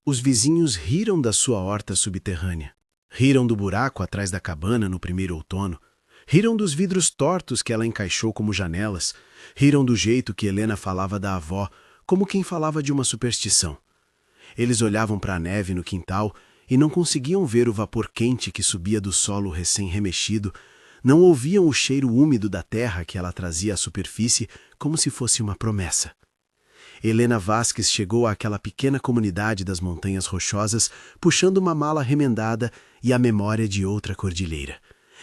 Os vizinhos riram da sua horta subterrânea. Riram do buraco atrás da cabana no primeiro outono. Riram dos vidros tortos que ela encaixou como janelas. Riram do jeito que Helena falava da avó, como quem falava de uma superstição. Eles olhavam para a neve no quintal e não conseguiam ver o vapor quente que subia do solo recém-remexido, não ouviam o cheiro úmido da terra que ela trazia à superfície como se fosse uma promessa. Helena Vasquez chegou àquela pequena comunidade das Montanhas Rochosas puxando uma mala remendada e a memória de outra cordilheira.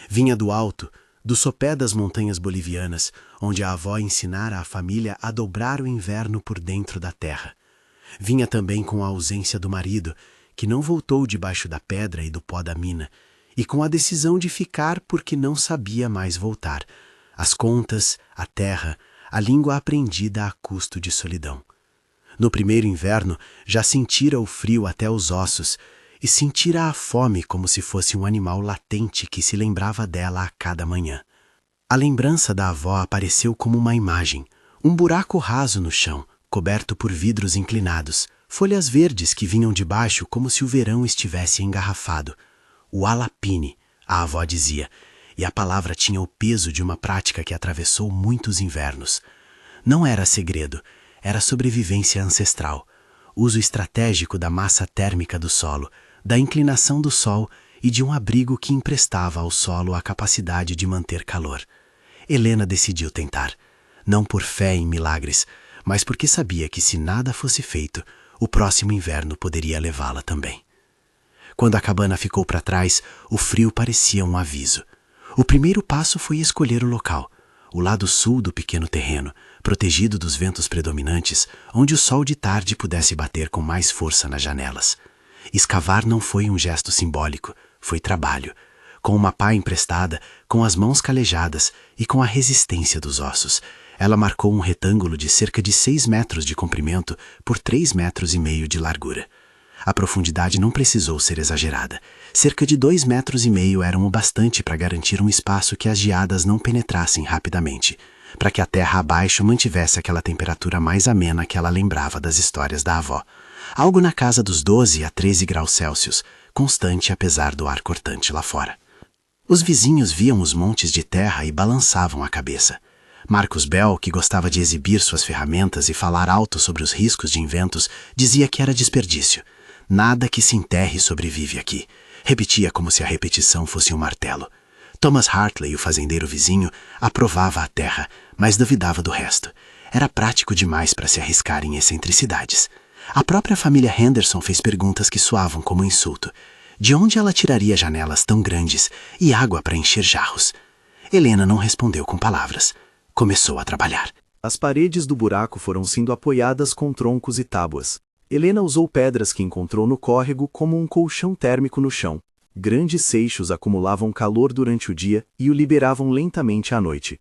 Vinha do alto, do sopé das montanhas bolivianas, onde a avó ensinara a família a dobrar o inverno por dentro da terra. Vinha também com a ausência do marido, que não voltou debaixo da pedra e do pó da mina, e com a decisão de ficar porque não sabia mais voltar. As contas, a terra, a língua aprendida a custo de solidão. No primeiro inverno, já sentira o frio até os ossos e sentira a fome como se fosse um animal latente que se lembrava dela a cada manhã. A lembrança da avó apareceu como uma imagem, um buraco raso no chão, coberto por vidros inclinados, folhas verdes que vinham de baixo como se o verão estivesse engarrafado. O alapine, a avó dizia, e a palavra tinha o peso de uma prática que atravessou muitos invernos. Não era segredo, era sobrevivência ancestral, uso estratégico da massa térmica do solo, da inclinação do sol e de um abrigo que emprestava ao solo a capacidade de manter calor. Helena decidiu tentar, não por fé em milagres, mas porque sabia que se nada fosse feito, o próximo inverno poderia levá-la também. Quando a cabana ficou para trás, o frio parecia um aviso. O primeiro passo foi escolher o local, o lado sul do pequeno terreno, protegido dos ventos predominantes, onde o sol de tarde pudesse bater com mais força nas janelas. Escavar não foi um gesto simbólico, foi trabalho. Com uma pá emprestada, com as mãos calejadas e com a resistência dos ossos, ela marcou um retângulo de cerca de 6 metros de comprimento por 3,5 metros de largura. A profundidade não precisou ser exagerada. Cerca de 2,5 metros eram o bastante para garantir um espaço que as geadas não penetrassem rapidamente, para que a terra abaixo mantivesse aquela temperatura mais amena que ela lembrava das histórias da avó. Algo na casa dos 12 a 13 graus Celsius, constante apesar do ar cortante lá fora. Os vizinhos viam os montes de terra e balançavam a cabeça. Marcos Bell, que gostava de exibir suas ferramentas e falar alto sobre os riscos de inventos, dizia que era desperdício. Nada que se enterre sobrevive aqui. Repetia como se a repetição fosse um martelo. Thomas Hartley, o fazendeiro vizinho, aprovava a terra, mas duvidava do resto. Era prático demais para se arriscar em excentricidades. A própria família Henderson fez perguntas que soavam como insulto. De onde ela tiraria janelas tão grandes e água para encher jarros? Helena não respondeu com palavras. Começou a trabalhar. As paredes do buraco foram sendo apoiadas com troncos e tábuas. Helena usou pedras que encontrou no córrego como um colchão térmico no chão. Grandes seixos acumulavam calor durante o dia e o liberavam lentamente à noite.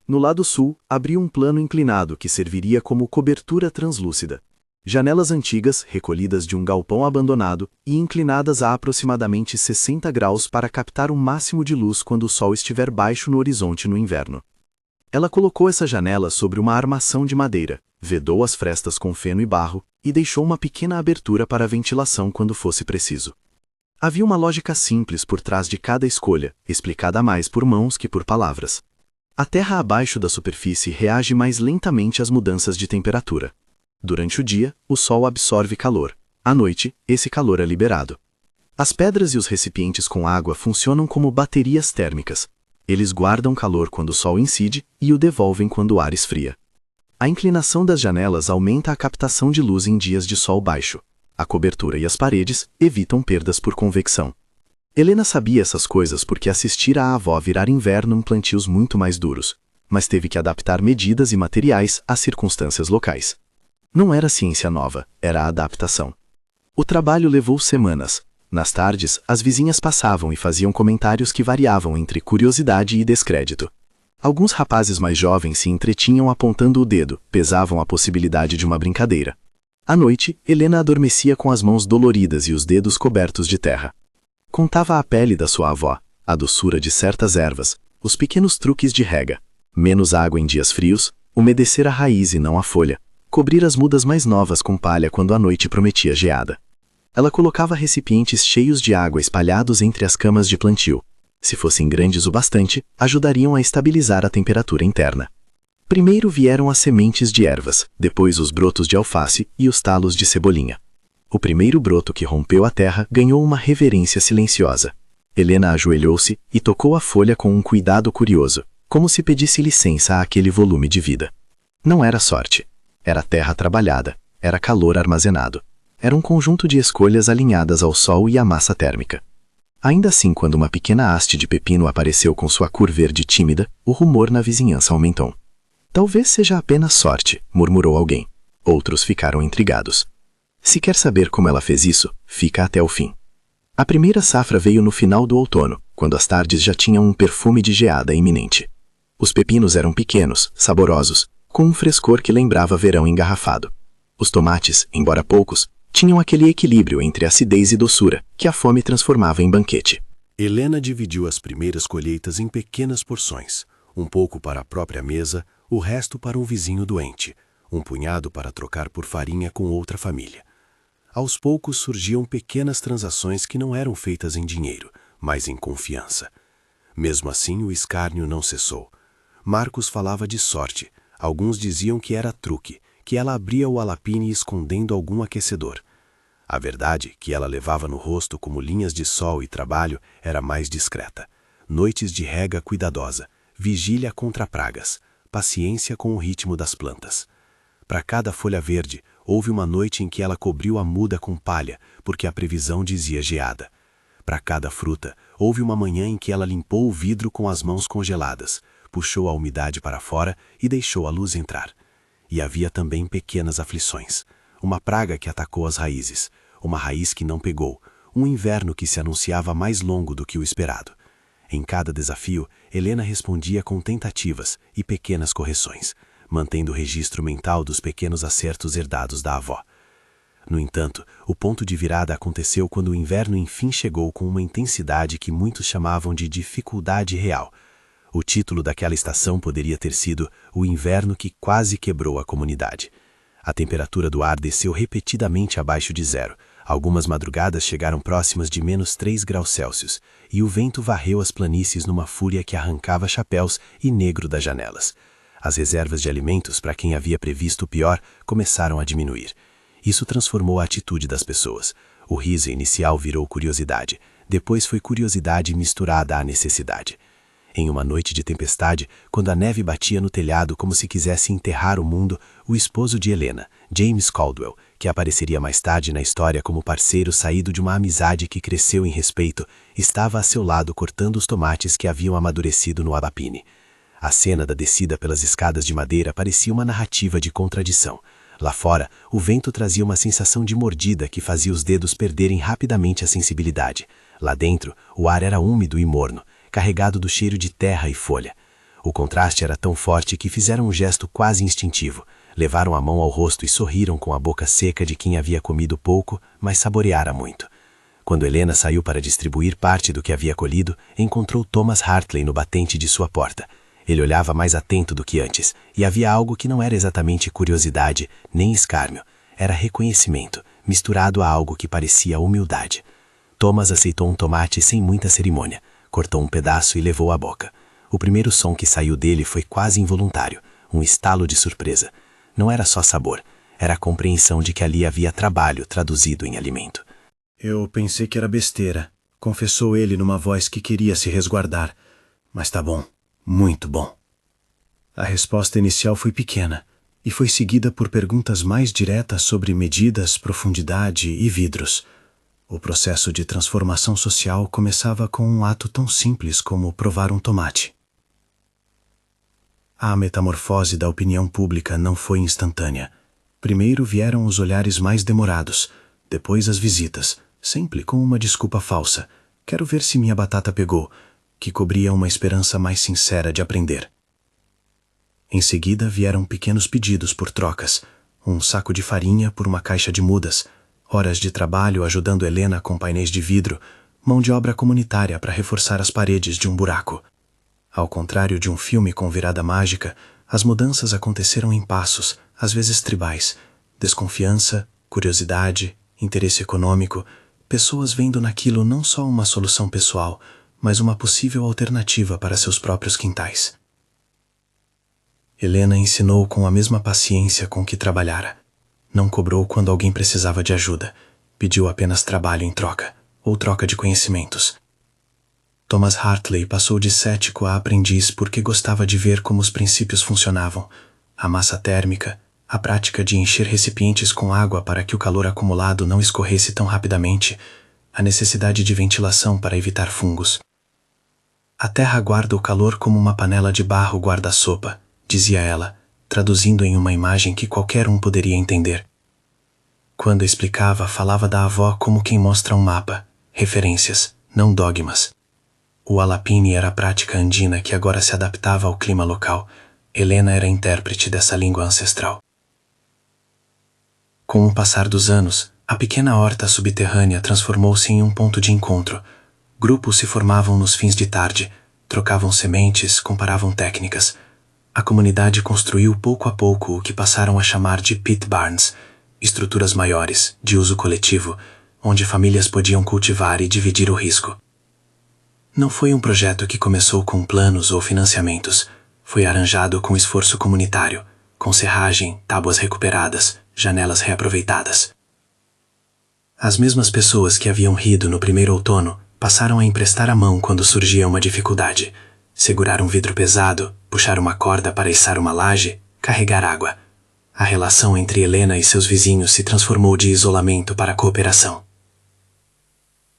No lado sul, abriu um plano inclinado que serviria como cobertura translúcida. Janelas antigas, recolhidas de um galpão abandonado e inclinadas a aproximadamente 60 graus para captar o máximo de luz quando o sol estiver baixo no horizonte no inverno. Ela colocou essa janela sobre uma armação de madeira, vedou as frestas com feno e barro e deixou uma pequena abertura para ventilação quando fosse preciso. Havia uma lógica simples por trás de cada escolha, explicada mais por mãos que por palavras. A terra abaixo da superfície reage mais lentamente às mudanças de temperatura. Durante o dia, o sol absorve calor. À noite, esse calor é liberado. As pedras e os recipientes com água funcionam como baterias térmicas. Eles guardam calor quando o sol incide e o devolvem quando o ar esfria. A inclinação das janelas aumenta a captação de luz em dias de sol baixo. A cobertura e as paredes evitam perdas por convecção. Helena sabia essas coisas porque assistira a avó virar inverno em plantios muito mais duros, mas teve que adaptar medidas e materiais às circunstâncias locais. Não era ciência nova, era a adaptação. O trabalho levou semanas. Nas tardes, as vizinhas passavam e faziam comentários que variavam entre curiosidade e descrédito. Alguns rapazes mais jovens se entretinham apontando o dedo, pesavam a possibilidade de uma brincadeira. À noite, Helena adormecia com as mãos doloridas e os dedos cobertos de terra. Contava a pele da sua avó, a doçura de certas ervas, os pequenos truques de rega. Menos água em dias frios, umedecer a raiz e não a folha, cobrir as mudas mais novas com palha quando a noite prometia geada. Ela colocava recipientes cheios de água espalhados entre as camas de plantio. Se fossem grandes o bastante, ajudariam a estabilizar a temperatura interna. Primeiro vieram as sementes de ervas, depois os brotos de alface e os talos de cebolinha. O primeiro broto que rompeu a terra ganhou uma reverência silenciosa. Helena ajoelhou-se e tocou a folha com um cuidado curioso, como se pedisse licença àquele volume de vida. Não era sorte. Era terra trabalhada, era calor armazenado. Era um conjunto de escolhas alinhadas ao sol e à massa térmica. Ainda assim, quando uma pequena haste de pepino apareceu com sua cor verde tímida, o rumor na vizinhança aumentou. Talvez seja apenas sorte, murmurou alguém. Outros ficaram intrigados. Se quer saber como ela fez isso, fica até o fim. A primeira safra veio no final do outono, quando as tardes já tinham um perfume de geada iminente. Os pepinos eram pequenos, saborosos, com um frescor que lembrava verão engarrafado. Os tomates, embora poucos, tinham aquele equilíbrio entre acidez e doçura que a fome transformava em banquete. Helena dividiu as primeiras colheitas em pequenas porções, um pouco para a própria mesa, o resto para um vizinho doente, um punhado para trocar por farinha com outra família. Aos poucos surgiam pequenas transações que não eram feitas em dinheiro, mas em confiança. Mesmo assim, o escárnio não cessou. Marcos falava de sorte, alguns diziam que era truque, que ela abria o alapine escondendo algum aquecedor. A verdade, que ela levava no rosto como linhas de sol e trabalho, era mais discreta. Noites de rega cuidadosa, vigília contra pragas, paciência com o ritmo das plantas. Para cada folha verde, houve uma noite em que ela cobriu a muda com palha, porque a previsão dizia geada. Para cada fruta, houve uma manhã em que ela limpou o vidro com as mãos congeladas, puxou a umidade para fora e deixou a luz entrar. E havia também pequenas aflições. Uma praga que atacou as raízes, uma raiz que não pegou, um inverno que se anunciava mais longo do que o esperado. Em cada desafio, Helena respondia com tentativas e pequenas correções, mantendo o registro mental dos pequenos acertos herdados da avó. No entanto, o ponto de virada aconteceu quando o inverno enfim chegou com uma intensidade que muitos chamavam de dificuldade real. O título daquela estação poderia ter sido O Inverno que Quase Quebrou a Comunidade. A temperatura do ar desceu repetidamente abaixo de zero. Algumas madrugadas chegaram próximas de -3 graus Celsius, e o vento varreu as planícies numa fúria que arrancava chapéus e negro das janelas. As reservas de alimentos, para quem havia previsto o pior, começaram a diminuir. Isso transformou a atitude das pessoas. O riso inicial virou curiosidade. Depois foi curiosidade misturada à necessidade. Em uma noite de tempestade, quando a neve batia no telhado como se quisesse enterrar o mundo, o esposo de Helena, James Caldwell, que apareceria mais tarde na história como parceiro saído de uma amizade que cresceu em respeito, estava a seu lado cortando os tomates que haviam amadurecido no alapine. A cena da descida pelas escadas de madeira parecia uma narrativa de contradição. Lá fora, o vento trazia uma sensação de mordida que fazia os dedos perderem rapidamente a sensibilidade. Lá dentro, o ar era úmido e morno, carregado do cheiro de terra e folha. O contraste era tão forte que fizeram um gesto quase instintivo. Levaram a mão ao rosto e sorriram com a boca seca de quem havia comido pouco, mas saboreara muito. Quando Helena saiu para distribuir parte do que havia colhido, encontrou Thomas Hartley no batente de sua porta. Ele olhava mais atento do que antes, e havia algo que não era exatamente curiosidade, nem escárnio. Era reconhecimento, misturado a algo que parecia humildade. Thomas aceitou um tomate sem muita cerimônia, cortou um pedaço e levou à boca. O primeiro som que saiu dele foi quase involuntário, um estalo de surpresa. Não era só sabor, era a compreensão de que ali havia trabalho traduzido em alimento. Eu pensei que era besteira, confessou ele numa voz que queria se resguardar. Mas tá bom, muito bom. A resposta inicial foi pequena, e foi seguida por perguntas mais diretas sobre medidas, profundidade e vidros. O processo de transformação social começava com um ato tão simples como provar um tomate. A metamorfose da opinião pública não foi instantânea. Primeiro vieram os olhares mais demorados, depois as visitas, sempre com uma desculpa falsa. Quero ver se minha batata pegou, que cobria uma esperança mais sincera de aprender. Em seguida vieram pequenos pedidos por trocas, um saco de farinha por uma caixa de mudas, horas de trabalho ajudando Helena com painéis de vidro, mão de obra comunitária para reforçar as paredes de um buraco. Ao contrário de um filme com virada mágica, as mudanças aconteceram em passos, às vezes tribais, desconfiança, curiosidade, interesse econômico, pessoas vendo naquilo não só uma solução pessoal, mas uma possível alternativa para seus próprios quintais. Helena ensinou com a mesma paciência com que trabalhara. Não cobrou quando alguém precisava de ajuda, pediu apenas trabalho em troca, ou troca de conhecimentos. Thomas Hartley passou de cético a aprendiz porque gostava de ver como os princípios funcionavam, a massa térmica, a prática de encher recipientes com água para que o calor acumulado não escorresse tão rapidamente, a necessidade de ventilação para evitar fungos. A terra guarda o calor como uma panela de barro guarda a sopa, dizia ela, traduzindo em uma imagem que qualquer um poderia entender. Quando explicava, falava da avó como quem mostra um mapa, referências, não dogmas. O Alapini era a prática andina que agora se adaptava ao clima local. Helena era intérprete dessa língua ancestral. Com o passar dos anos, a pequena horta subterrânea transformou-se em um ponto de encontro. Grupos se formavam nos fins de tarde, trocavam sementes, comparavam técnicas. A comunidade construiu pouco a pouco o que passaram a chamar de pit barns, estruturas maiores, de uso coletivo, onde famílias podiam cultivar e dividir o risco. Não foi um projeto que começou com planos ou financiamentos. Foi arranjado com esforço comunitário, com serragem, tábuas recuperadas, janelas reaproveitadas. As mesmas pessoas que haviam rido no primeiro outono passaram a emprestar a mão quando surgia uma dificuldade. Segurar um vidro pesado, puxar uma corda para içar uma laje, carregar água. A relação entre Helena e seus vizinhos se transformou de isolamento para cooperação.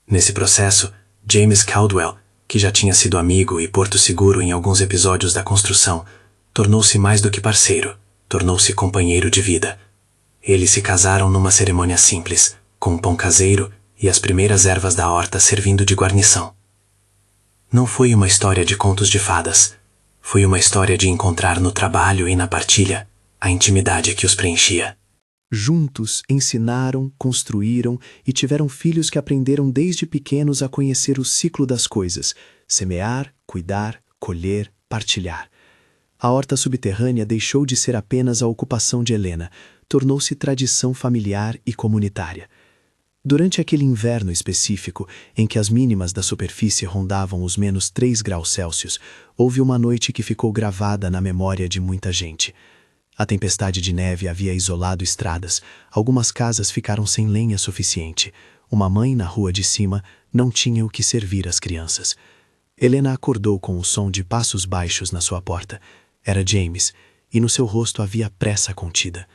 Nesse processo, James Caldwell, que já tinha sido amigo e porto seguro em alguns episódios da construção, tornou-se mais do que parceiro, tornou-se companheiro de vida. Eles se casaram numa cerimônia simples, com um pão caseiro e as primeiras ervas da horta servindo de guarnição. Não foi uma história de contos de fadas. Foi uma história de encontrar no trabalho e na partilha a intimidade que os preenchia. Juntos ensinaram, construíram e tiveram filhos que aprenderam desde pequenos a conhecer o ciclo das coisas, semear, cuidar, colher, partilhar. A horta subterrânea deixou de ser apenas a ocupação de Helena, tornou-se tradição familiar e comunitária. Durante aquele inverno específico, em que as mínimas da superfície rondavam os menos 3 graus Celsius, houve uma noite que ficou gravada na memória de muita gente. A tempestade de neve havia isolado estradas, algumas casas ficaram sem lenha suficiente. Uma mãe na rua de cima não tinha o que servir às crianças. Helena acordou com o som de passos baixos na sua porta. Era James, e no seu rosto havia pressa contida.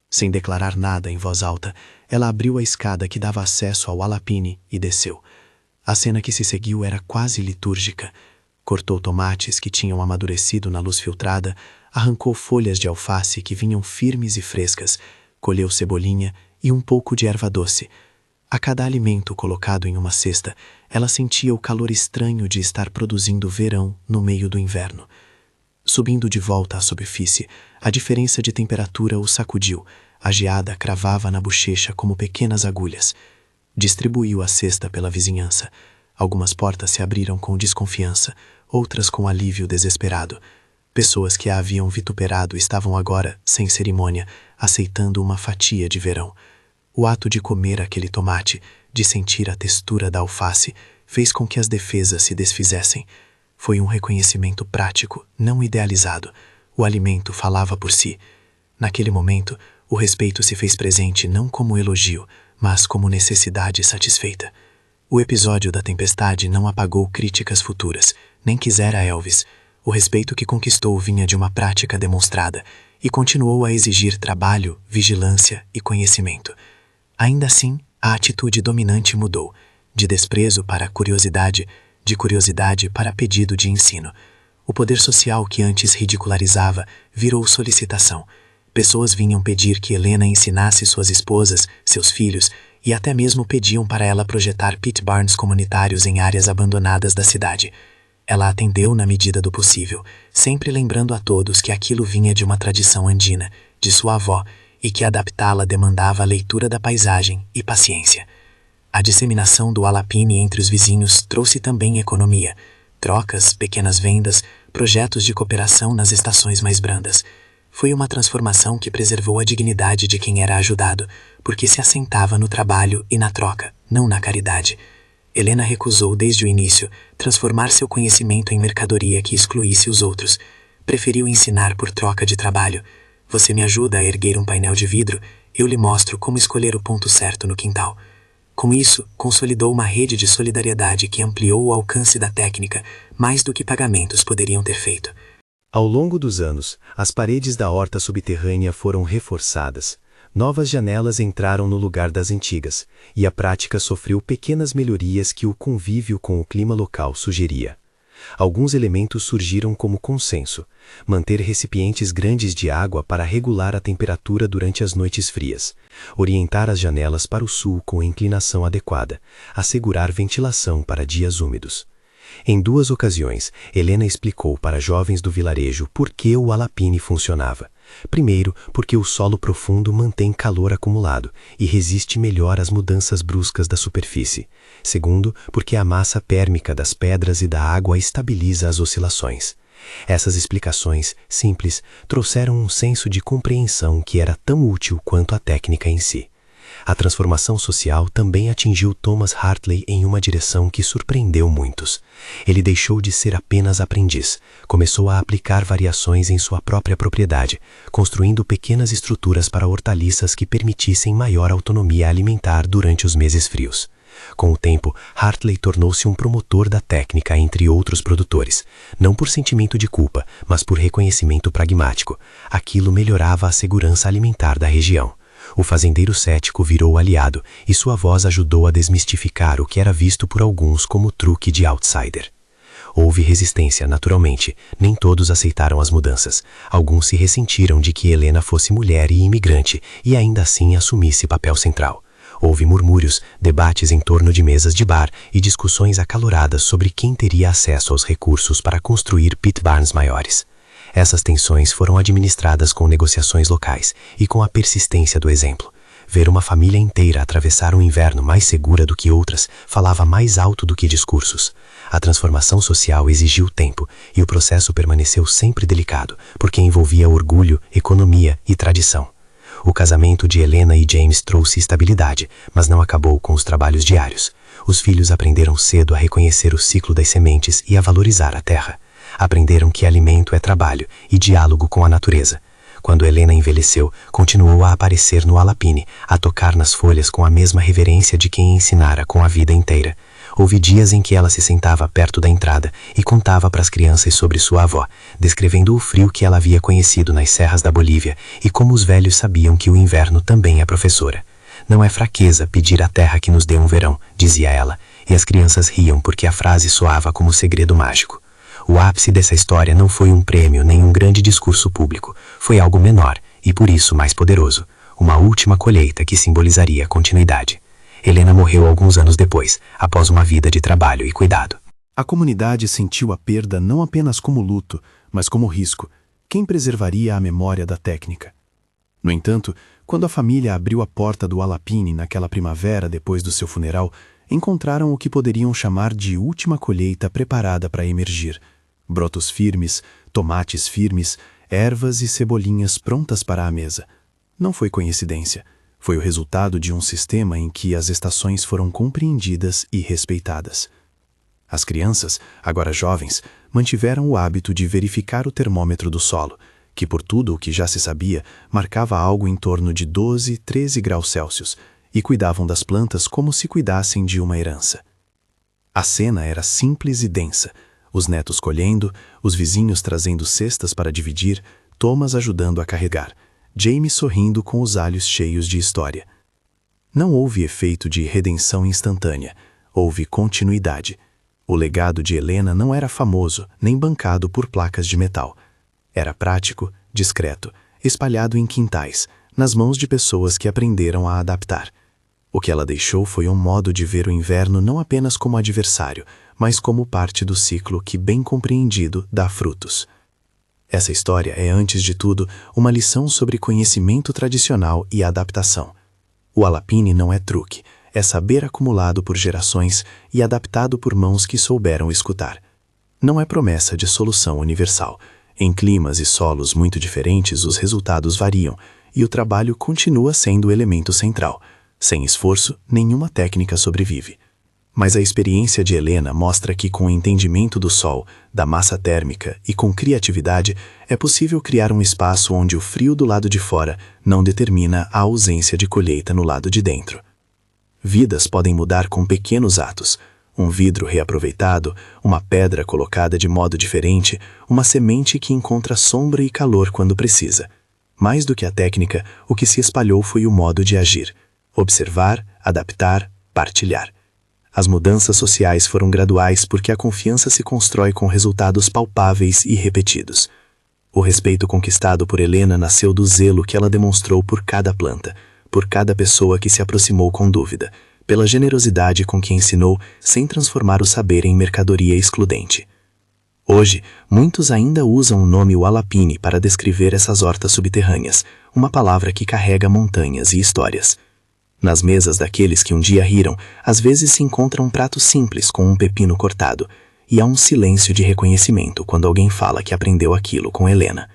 Sem declarar nada em voz alta, ela abriu a escada que dava acesso ao Alapini e desceu. A cena que se seguiu era quase litúrgica. Cortou tomates que tinham amadurecido na luz filtrada, arrancou folhas de alface que vinham firmes e frescas, colheu cebolinha e um pouco de erva doce. A cada alimento colocado em uma cesta, ela sentia o calor estranho de estar produzindo verão no meio do inverno. Subindo de volta à superfície, a diferença de temperatura o sacudiu. A geada cravava na bochecha como pequenas agulhas. Distribuiu a cesta pela vizinhança. Algumas portas se abriram com desconfiança, outras com alívio desesperado. Pessoas que a haviam vituperado estavam agora, sem cerimônia, aceitando uma fatia de verão. O ato de comer aquele tomate, de sentir a textura da alface, fez com que as defesas se desfizessem. Foi um reconhecimento prático, não idealizado. O alimento falava por si. Naquele momento, o respeito se fez presente não como elogio, mas como necessidade satisfeita. O episódio da tempestade não apagou críticas futuras, nem quisera Elvis. O respeito que conquistou vinha de uma prática demonstrada e continuou a exigir trabalho, vigilância e conhecimento. Ainda assim, a atitude dominante mudou, de desprezo para curiosidade, de curiosidade para pedido de ensino. O poder social que antes ridicularizava virou solicitação. Pessoas vinham pedir que Helena ensinasse suas esposas, seus filhos, e até mesmo pediam para ela projetar pit barns comunitários em áreas abandonadas da cidade. Ela atendeu na medida do possível, sempre lembrando a todos que aquilo vinha de uma tradição andina, de sua avó, e que adaptá-la demandava a leitura da paisagem e paciência. A disseminação do Alapini entre os vizinhos trouxe também economia, trocas, pequenas vendas, projetos de cooperação nas estações mais brandas. Foi uma transformação que preservou a dignidade de quem era ajudado, porque se assentava no trabalho e na troca, não na caridade. Helena recusou desde o início transformar seu conhecimento em mercadoria que excluísse os outros. Preferiu ensinar por troca de trabalho. Você me ajuda a erguer um painel de vidro, eu lhe mostro como escolher o ponto certo no quintal. Com isso, consolidou uma rede de solidariedade que ampliou o alcance da técnica, mais do que pagamentos poderiam ter feito. Ao longo dos anos, as paredes da horta subterrânea foram reforçadas. Novas janelas entraram no lugar das antigas, e a prática sofreu pequenas melhorias que o convívio com o clima local sugeria. Alguns elementos surgiram como consenso: manter recipientes grandes de água para regular a temperatura durante as noites frias, orientar as janelas para o sul com inclinação adequada, assegurar ventilação para dias úmidos. Em 2 ocasiões, Helena explicou para jovens do vilarejo por que o alapine funcionava. Primeiro, porque o solo profundo mantém calor acumulado e resiste melhor às mudanças bruscas da superfície. Segundo, porque a massa pérmica das pedras e da água estabiliza as oscilações. Essas explicações, simples, trouxeram um senso de compreensão que era tão útil quanto a técnica em si. A transformação social também atingiu Thomas Hartley em uma direção que surpreendeu muitos. Ele deixou de ser apenas aprendiz, começou a aplicar variações em sua própria propriedade, construindo pequenas estruturas para hortaliças que permitissem maior autonomia alimentar durante os meses frios. Com o tempo, Hartley tornou-se um promotor da técnica entre outros produtores, não por sentimento de culpa, mas por reconhecimento pragmático. Aquilo melhorava a segurança alimentar da região. O fazendeiro cético virou aliado e sua voz ajudou a desmistificar o que era visto por alguns como truque de outsider. Houve resistência, naturalmente, nem todos aceitaram as mudanças. Alguns se ressentiram de que Helena fosse mulher e imigrante e ainda assim assumisse papel central. Houve murmúrios, debates em torno de mesas de bar e discussões acaloradas sobre quem teria acesso aos recursos para construir pit barns maiores. Essas tensões foram administradas com negociações locais e com a persistência do exemplo. Ver uma família inteira atravessar um inverno mais segura do que outras falava mais alto do que discursos. A transformação social exigiu tempo e o processo permaneceu sempre delicado, porque envolvia orgulho, economia e tradição. O casamento de Helena e James trouxe estabilidade, mas não acabou com os trabalhos diários. Os filhos aprenderam cedo a reconhecer o ciclo das sementes e a valorizar a terra. Aprenderam que alimento é trabalho e diálogo com a natureza. Quando Helena envelheceu, continuou a aparecer no alapine, a tocar nas folhas com a mesma reverência de quem ensinara com a vida inteira. Houve dias em que ela se sentava perto da entrada e contava para as crianças sobre sua avó, descrevendo o frio que ela havia conhecido nas serras da Bolívia e como os velhos sabiam que o inverno também é professora. Não é fraqueza pedir à terra que nos dê um verão, dizia ela, e as crianças riam porque a frase soava como segredo mágico. O ápice dessa história não foi um prêmio nem um grande discurso público, foi algo menor e por isso mais poderoso, uma última colheita que simbolizaria a continuidade. Helena morreu alguns anos depois, após uma vida de trabalho e cuidado. A comunidade sentiu a perda não apenas como luto, mas como risco. Quem preservaria a memória da técnica? No entanto, quando a família abriu a porta do alapine naquela primavera depois do seu funeral, encontraram o que poderiam chamar de última colheita preparada para emergir. Brotos firmes, tomates firmes, ervas e cebolinhas prontas para a mesa. Não foi coincidência. Foi o resultado de um sistema em que as estações foram compreendidas e respeitadas. As crianças, agora jovens, mantiveram o hábito de verificar o termômetro do solo, que por tudo o que já se sabia, marcava algo em torno de 12, 13 graus Celsius, e cuidavam das plantas como se cuidassem de uma herança. A cena era simples e densa, os netos colhendo, os vizinhos trazendo cestas para dividir, Thomas ajudando a carregar, James sorrindo com os olhos cheios de história. Não houve efeito de redenção instantânea, houve continuidade. O legado de Helena não era famoso, nem bancado por placas de metal. Era prático, discreto, espalhado em quintais, nas mãos de pessoas que aprenderam a adaptar. O que ela deixou foi um modo de ver o inverno não apenas como adversário, mas como parte do ciclo que, bem compreendido, dá frutos. Essa história é, antes de tudo, uma lição sobre conhecimento tradicional e adaptação. O alapine não é truque, é saber acumulado por gerações e adaptado por mãos que souberam escutar. Não é promessa de solução universal, Em climas e solos muito diferentes, os resultados variam, e o trabalho continua sendo o elemento central. Sem esforço, nenhuma técnica sobrevive. Mas a experiência de Helena mostra que, com o entendimento do sol, da massa térmica e com criatividade, é possível criar um espaço onde o frio do lado de fora não determina a ausência de colheita no lado de dentro. Vidas podem mudar com pequenos atos. Um vidro reaproveitado, uma pedra colocada de modo diferente, uma semente que encontra sombra e calor quando precisa. Mais do que a técnica, o que se espalhou foi o modo de agir. Observar, adaptar, partilhar. As mudanças sociais foram graduais porque a confiança se constrói com resultados palpáveis e repetidos. O respeito conquistado por Helena nasceu do zelo que ela demonstrou por cada planta, por cada pessoa que se aproximou com dúvida, pela generosidade com que ensinou sem transformar o saber em mercadoria excludente. Hoje, muitos ainda usam o nome Walapini para descrever essas hortas subterrâneas, uma palavra que carrega montanhas e histórias. Nas mesas daqueles que um dia riram, às vezes se encontra um prato simples com um pepino cortado, e há um silêncio de reconhecimento quando alguém fala que aprendeu aquilo com Helena.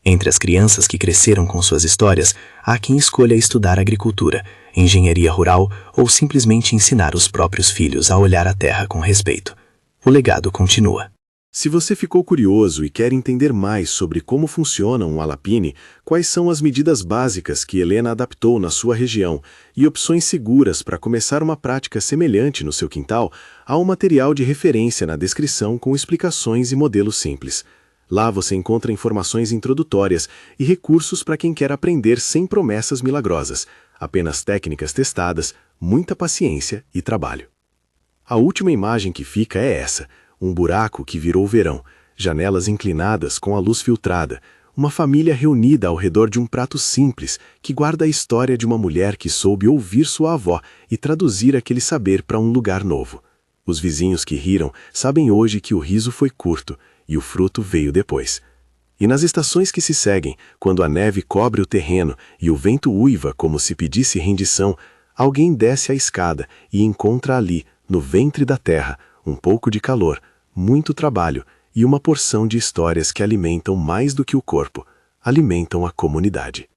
Entre as crianças que cresceram com suas histórias, há quem escolha estudar agricultura, engenharia rural ou simplesmente ensinar os próprios filhos a olhar a terra com respeito. O legado continua. Se você ficou curioso e quer entender mais sobre como funciona um Walapini, quais são as medidas básicas que Helena adaptou na sua região e opções seguras para começar uma prática semelhante no seu quintal, há um material de referência na descrição com explicações e modelos simples. Lá você encontra informações introdutórias e recursos para quem quer aprender sem promessas milagrosas, apenas técnicas testadas, muita paciência e trabalho. A última imagem que fica é essa: um buraco que virou verão, janelas inclinadas com a luz filtrada, uma família reunida ao redor de um prato simples que guarda a história de uma mulher que soube ouvir sua avó e traduzir aquele saber para um lugar novo. Os vizinhos que riram sabem hoje que o riso foi curto e o fruto veio depois. E nas estações que se seguem, quando a neve cobre o terreno e o vento uiva como se pedisse rendição, alguém desce a escada e encontra ali, no ventre da terra, um pouco de calor, muito trabalho e uma porção de histórias que alimentam mais do que o corpo, alimentam a comunidade.